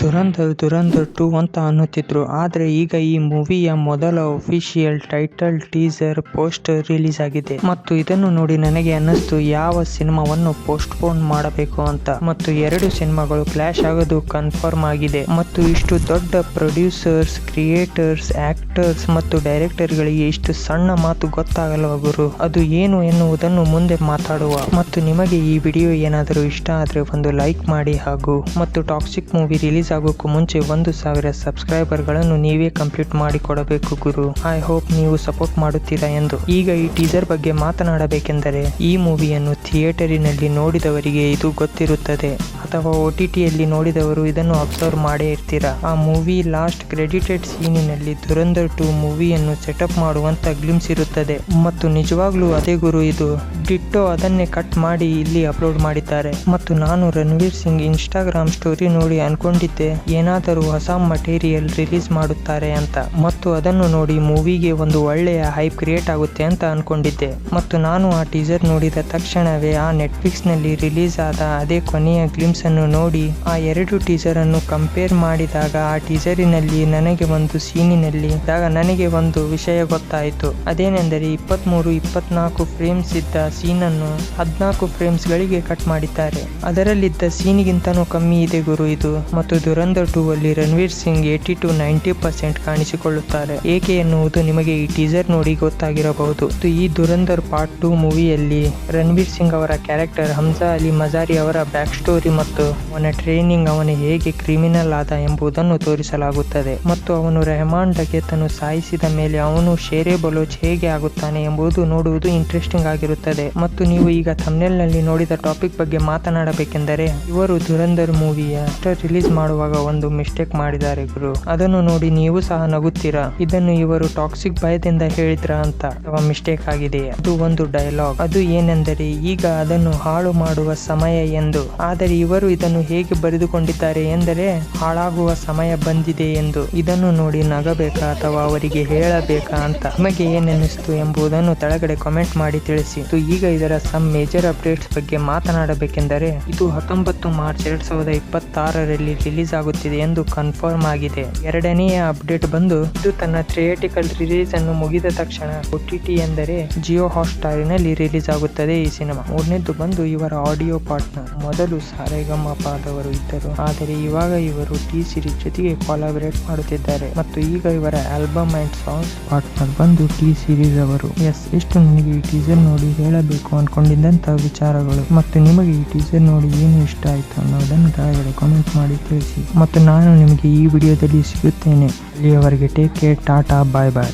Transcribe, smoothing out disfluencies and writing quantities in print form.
ದುರಂಧರ್ 2 ಅಂತ ಅನ್ನುತ್ತಿದ್ರು. ಆದ್ರೆ ಈಗ ಈ ಮೂವಿಯ ಮೊದಲ official title teaser poster release ಆಗಿದೆ ಮತ್ತು ಇದನ್ನು ನೋಡಿ ನನಗೆ ಅನ್ನಿಸ್ತು ಯಾವ ಸಿನಿಮಾವನ್ನು ಪೋಸ್ಟ್ಪೋನ್ ಮಾಡಬೇಕು ಅಂತ. ಮತ್ತು 2 ಸಿನಿಮಾಗಳು ಕ್ಲಾಶ್ ಆಗೋದು ಕನ್ಫರ್ಮ್ ಆಗಿದೆ. ಮತ್ತು ಇಷ್ಟು ದೊಡ್ಡ ಪ್ರೊಡ್ಯೂಸರ್ಸ್, ಕ್ರಿಯೇಟರ್ಸ್, ಆಕ್ಟರ್ಸ್ ಮತ್ತು ಡೈರೆಕ್ಟರ್ ಗಳಿಗೆ ಇಷ್ಟು ಸಣ್ಣ ಮಾತು ಗೊತ್ತಾಗಲ್ವ ಗುರು? ಅದು ಏನು ಎನ್ನುವುದನ್ನು ಮುಂದೆ ಮಾತಾಡುವ. ಮತ್ತು ನಿಮಗೆ ಈ ವಿಡಿಯೋ ಏನಾದರೂ ಇಷ್ಟ ಆದ್ರೆ ಒಂದು ಲೈಕ್ ಮಾಡಿ ಹಾಗೂ ಮತ್ತು ಟಾಕ್ಸಿಕ್ ಮೂವಿ ರಿಲೀಸ್ ಆಗೋಕ್ಕೂ ಮುಂಚೆ 1,000 ಸಬ್ಸ್ಕ್ರೈಬರ್ ಗಳನ್ನು ನೀವೇ ಕಂಪ್ಲೀಟ್ ಮಾಡಿ ಕೊಡಬೇಕು ಗುರು. ಐ ಹೋಪ್ ನೀವು ಸಪೋರ್ಟ್ ಮಾಡುತ್ತೀರಾ ಎಂದು. ಈಗ ಈ ಟೀಸರ್ ಬಗ್ಗೆ ಮಾತನಾಡಬೇಕೆಂದರೆ ಈ ಮೂವಿಯನ್ನು ಥಿಯೇಟರಿನಲ್ಲಿ ನೋಡಿದವರಿಗೆ ಇದು ಗೊತ್ತಿರುತ್ತದೆ ಅಥವಾ OTTಯಲ್ಲಿ ನೋಡಿದವರು ಇದನ್ನು ಅಬ್ಸರ್ವ್ ಮಾಡೇ ಇರ್ತೀರಾ. ಆ movie last credited ಸೀನಿನಲ್ಲಿ Dhurandhar 2 ಮೂವಿಯನ್ನು setup ಮಾಡುವಂತ ಗ್ಲಿಮ್ಸ್ ಇರುತ್ತದೆ ಮತ್ತು ನಿಜವಾಗ್ಲೂ ಅದೇ ಗುರು ಇದು. ಡಿಟ್ಟೋ ಅದನ್ನೇ ಕಟ್ ಮಾಡಿ ಇಲ್ಲಿ ಅಪ್ಲೋಡ್ ಮಾಡಿದ್ದಾರೆ. ಮತ್ತು ನಾನು ರಣವೀರ್ ಸಿಂಗ್ ಇನ್ಸ್ಟಾಗ್ರಾಮ್ ಸ್ಟೋರಿ ನೋಡಿ ಅನ್ಕೊಂಡಿದ್ದೆ ಏನಾದರೂ ಹೊಸ ಮಟೀರಿಯಲ್ ರಿಲೀಸ್ ಮಾಡುತ್ತಾರೆ ಅಂತ. ಮತ್ತು ಅದನ್ನು ನೋಡಿ ಮೂವಿಗೆ ಒಂದು ಒಳ್ಳೆಯ ಹೈಪ್ ಕ್ರಿಯೇಟ್ ಆಗುತ್ತೆ ಅಂತ ಅನ್ಕೊಂಡಿದ್ದೆ. ಮತ್ತು ನಾನು ಆ ಟೀಸರ್ ನೋಡಿದ ತಕ್ಷಣವೇ ಆ ನೆಟ್ಫ್ಲಿಕ್ಸ್ ನಲ್ಲಿ ರಿಲೀಸ್ ಆದ ಅದೇ ಕೊನೆಯ ಗ್ಲಿಮ್ಸ್ ಅನ್ನು ನೋಡಿ ಆ 2 ಟೀಸರ್ ಅನ್ನು ಕಂಪೇರ್ ಮಾಡಿದಾಗ ಆ ಟೀಸರಿನಲ್ಲಿ ನನಗೆ ಒಂದು ಸೀನಿನಲ್ಲಿ ನನಗೆ ಒಂದು ವಿಷಯ ಗೊತ್ತಾಯಿತು. ಅದೇನೆಂದರೆ 23-24 ಫ್ರೇಮ್ಸ್ ಇದ್ದ ಸೀನ್ ಅನ್ನು 14 ಫ್ರೇಮ್ಸ್ ಗಳಿಗೆ ಕಟ್ ಮಾಡಿದ್ದಾರೆ. ಅದರಲ್ಲಿದ್ದ ಸೀನಿಗಿಂತನೂ ಕಮ್ಮಿ ಇದೆ ಗುರು ಇದು. ಮತ್ತು ದುರಂಧರ್ 2 ಅಲ್ಲಿ ರಣವೀರ್ ಸಿಂಗ್ 80-90% ಕಾಣಿಸಿಕೊಳ್ಳುತ್ತಾರೆ. ಏಕೆ ಎನ್ನುವುದು ನಿಮಗೆ ಈ ಟೀಸರ್ ನೋಡಿ ಗೊತ್ತಾಗಿರಬಹುದು. ಈ ದುರಂಧರ್ ಪಾರ್ಟ್ 2 ಮೂವಿಯಲ್ಲಿ ರಣವೀರ್ ಸಿಂಗ್ ಅವರ ಕ್ಯಾರೆಕ್ಟರ್ ಹಮ್ಜಾ ಅಲಿ ಮಜಾರಿ ಅವರ ಬ್ಯಾಕ್ ಸ್ಟೋರಿ ಮತ್ತು ಅವನ ಟ್ರೈನಿಂಗ್, ಅವನು ಹೇಗೆ ಕ್ರಿಮಿನಲ್ ಆದ ಎಂಬುದನ್ನು ತೋರಿಸಲಾಗುತ್ತದೆ. ಮತ್ತು ಅವನು ರೆಹಮಾನ್ ಡಕೇತನ್ನು ಸಾಯಿಸಿದ ಮೇಲೆ ಅವನು ಶೇರೆ ಬಲೋಚ್ ಹೇಗೆ ಆಗುತ್ತಾನೆ ಎಂಬುದು ನೋಡುವುದು ಇಂಟ್ರೆಸ್ಟಿಂಗ್ ಆಗಿರುತ್ತದೆ. ಮತ್ತು ನೀವು ಈಗ ಥಂಬ್ನೇಲ್ ನಲ್ಲಿ ನೋಡಿದ ಟಾಪಿಕ್ ಬಗ್ಗೆ ಮಾತನಾಡಬೇಕೆಂದರೆ ಇವರು ದುರಂಧರ್ ಮೂವಿಯ ರಿಲೀಸ್ ಮಾಡುವಾಗ ಒಂದು ಮಿಸ್ಟೇಕ್ ಮಾಡಿದ್ದಾರೆ ಗುರು. ಅದನ್ನು ನೋಡಿ ನೀವು ಸಹ ನಗುತ್ತೀರಾ. ಇದನ್ನು ಇವರು ಟಾಕ್ಸಿಕ್ ಭಯದಿಂದ ಹೇಳಿದ್ರ ಅಂತ ಅಥವಾ ಮಿಸ್ಟೇಕ್ ಆಗಿದೆಯಾ? ಅದು ಒಂದು ಡೈಲಾಗ್. ಅದು ಏನೆಂದರೆ ಈಗ ಅದನ್ನು ಹಾಳು ಮಾಡುವ ಸಮಯ ಎಂದು. ಆದರೆ ಇವರು ಇದನ್ನು ಹೇಗೆ ಬರೆದುಕೊಂಡಿದ್ದಾರೆ ಎಂದರೆ ಹಾಳಾಗುವ ಸಮಯ ಬಂದಿದೆ ಎಂದು. ಇದನ್ನು ನೋಡಿ ನಗಬೇಕಾ ಅಥವಾ ಅವರಿಗೆ ಹೇಳಬೇಕಾ ಅಂತ ನಿಮಗೆ ಏನೆನ್ನಿಸ್ತು ಎಂಬುದನ್ನು ಕೆಳಗಡೆ ಕಾಮೆಂಟ್ ಮಾಡಿ ತಿಳಿಸಿ. ಈಗ ಇದರ ಸಮ್ ಮೇಜರ್ ಅಪ್ಡೇಟ್ಸ್ ಬಗ್ಗೆ ಮಾತನಾಡಬೇಕೆಂದರೆ ಇದು 19 ಮಾರ್ಚ್ 2026ರಲ್ಲಿ ರಿಲೀಸ್ ಆಗುತ್ತಿದೆ ಎಂದು ಕನ್ಫರ್ಮ್ ಆಗಿದೆ. ಎರಡನೆಯ ಅಪ್ಡೇಟ್ ಬಂದು ಇದು ತನ್ನ ಥಿಯೇಟ್ರಿಕಲ್ ರಿಲೀಸ್ ಅನ್ನು ಮುಗಿದ ತಕ್ಷಣ OTT ಎಂದರೆ ಜಿಯೋ ಹಾಟ್‌ಸ್ಟಾರ್‌ನಲ್ಲಿ ರಿಲೀಸ್ ಆಗುತ್ತದೆ ಈ ಸಿನಿಮಾ. ಮೂರನೇದು ಬಂದು ಇವರ ಆಡಿಯೋ ಪಾರ್ಟ್ನರ್. ಮೊದಲು ಸಾರೆಗಮಪದವರು ಇದ್ದರು, ಆದರೆ ಇವಾಗ ಇವರು ಟಿ ಸೀರೀಸ್ ಜೊತೆಗೆ ಕೊಲಾಬರೇಟ್ ಮಾಡುತ್ತಿದ್ದಾರೆ. ಮತ್ತು ಈಗ ಇವರ ಆಲ್ಬಮ್ ಅಂಡ್ ಸಾಂಗ್ಸ್ ಪಾರ್ಟ್ನರ್ ಬಂದು ಟಿ ಸೀರೀಸ್ ಅವರು. ಎಷ್ಟು ನನಗೆ ಈ ಟೀಸರ್ ನೋಡಿ ಹೇಳಬೇಕು ಅನ್ಕೊಂಡಿದ್ದಂತ ವಿಚಾರಗಳು. ಮತ್ತು ನಿಮಗೆ ಈ ಟೀಸರ್ ನೋಡಿ ಏನು ಇಷ್ಟ ಆಯ್ತು ಅನ್ನೋದನ್ನು ಕೆಳಗಡೆ ಕಾಮೆಂಟ್ ಮಾಡಿ ತಿಳಿಸಿ. ಮತ್ತು ನಾನು ನಿಮಗೆ ಈ ವಿಡಿಯೋದಲ್ಲಿ ಸಿಗುತ್ತೇನೆ. ಅಲ್ಲಿಯವರೆಗೆ ಟೇಕ್ ಕೇರ್, ಟಾಟಾ, ಬಾಯ್ ಬಾಯ್.